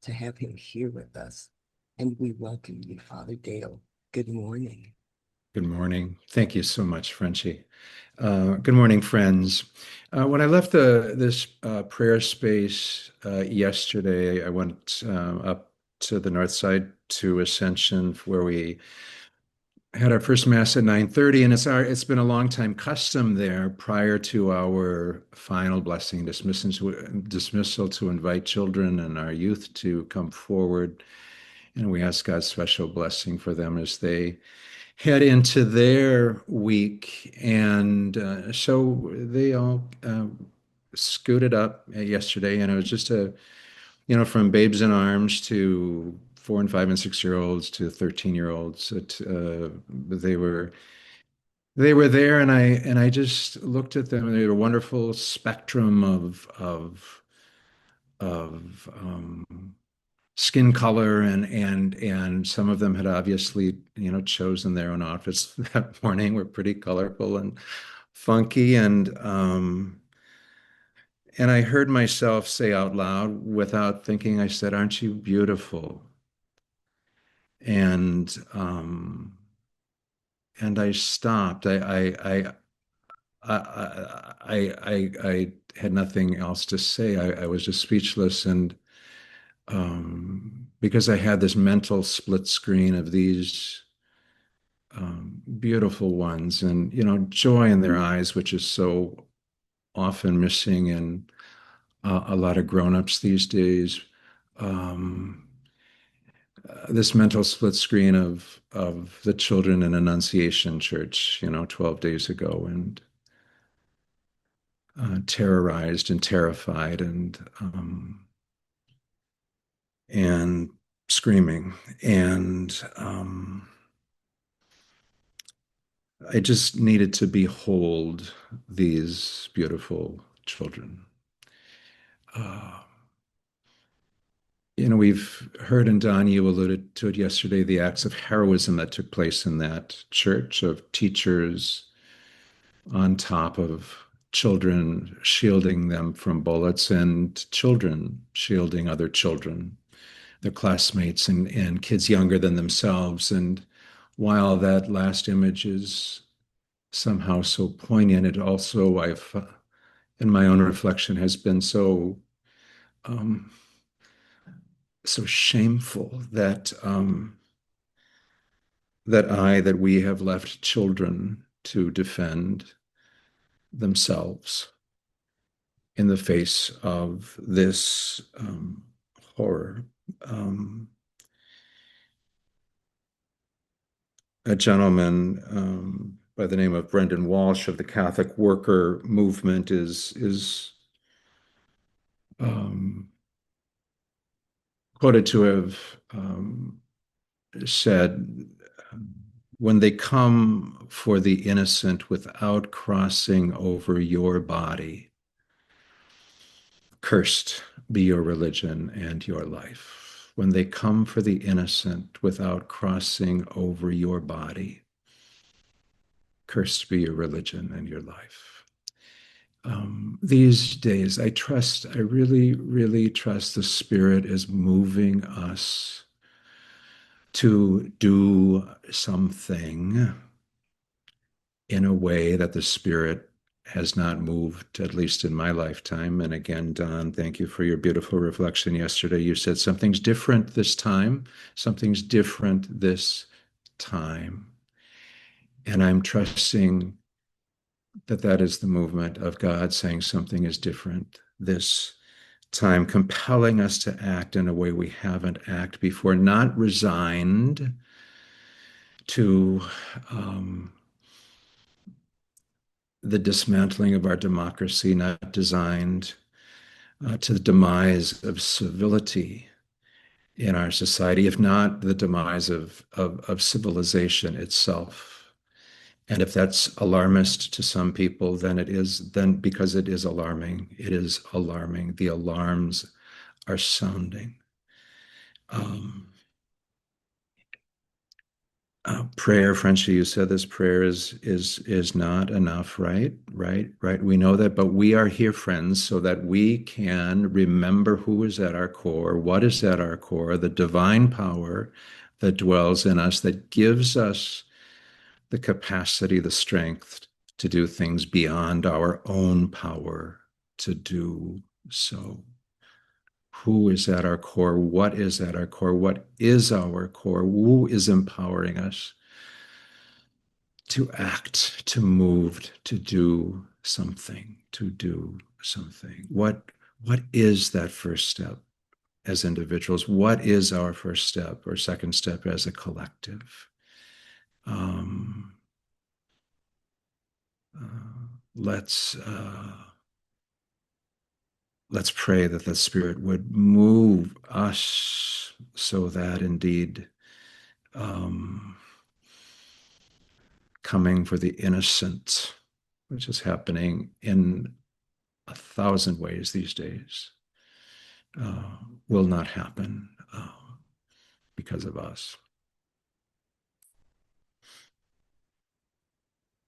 to have him here with us. And we welcome you, Father Dale. Good morning. Good morning. Thank you so much, Frenchie. Good morning, friends. When I left this prayer space yesterday, I went up to the north side to Ascension, where we had our first mass at 9:30, and it's been a long time custom there prior to our final blessing dismissal to invite children and our youth to come forward, and we ask God's special blessing for them as they head into their week. And so they all scooted up yesterday, and it was just from babes in arms to 4 and 5 and 6 year olds to 13-year-olds. They were there, and I just looked at them, and they had a wonderful spectrum of skin color, and some of them had obviously chosen their own outfits that morning, were pretty colorful and funky, and I heard myself say out loud without thinking, I said, "Aren't you beautiful?" And I stopped. I had nothing else to say. I was just speechless, and because I had this mental split screen of these beautiful ones, and joy in their eyes, which is so often missing in a lot of grown-ups these days. Um, this mental split screen of the children in Annunciation Church, 12 days ago, and terrorized and terrified and screaming, and I just needed to behold these beautiful children. Uh, we've heard, and Don, you alluded to it yesterday, the acts of heroism that took place in that church, of teachers on top of children, shielding them from bullets, and children shielding other children, their classmates, and kids younger than themselves. And while that last image is somehow so poignant, it also, in my own reflection, has been um, so shameful that we have left children to defend themselves in the face of this horror. Um, a gentleman by the name of Brendan Walsh of the Catholic Worker Movement is um, quoted to have said, "When they come for the innocent without crossing over your body, cursed be your religion and your life. When they come for the innocent without crossing over your body, cursed be your religion and your life." These days, I really, really trust the Spirit is moving us to do something in a way that the Spirit has not moved, at least in my lifetime. And again, Don, thank you for your beautiful reflection yesterday. You said something's different this time. Something's different this time. And I'm trusting that that is the movement of God saying something is different this time, compelling us to act in a way we haven't acted before, not resigned to the dismantling of our democracy, not designed to the demise of civility in our society, if not the demise of civilization itself. And if that's alarmist to some people, then because it is alarming, it is alarming. The alarms are sounding. Um, Prayer, Frenchie, you said this prayer is not enough, right? Right. We know that, but we are here, friends, so that we can remember who is at our core, what is at our core, the divine power that dwells in us, that gives us the capacity, the strength to do things beyond our own power to do so. Who is at our core? What is at our core? What is our core? Who is empowering us to act, to move, to do something, to do something? What is that first step as individuals? What is our first step or second step as a collective? Um, uh, let's uh, let's pray that the Spirit would move us so that indeed um, coming for the innocent, which is happening in 1,000 ways these days, uh, will not happen because of us.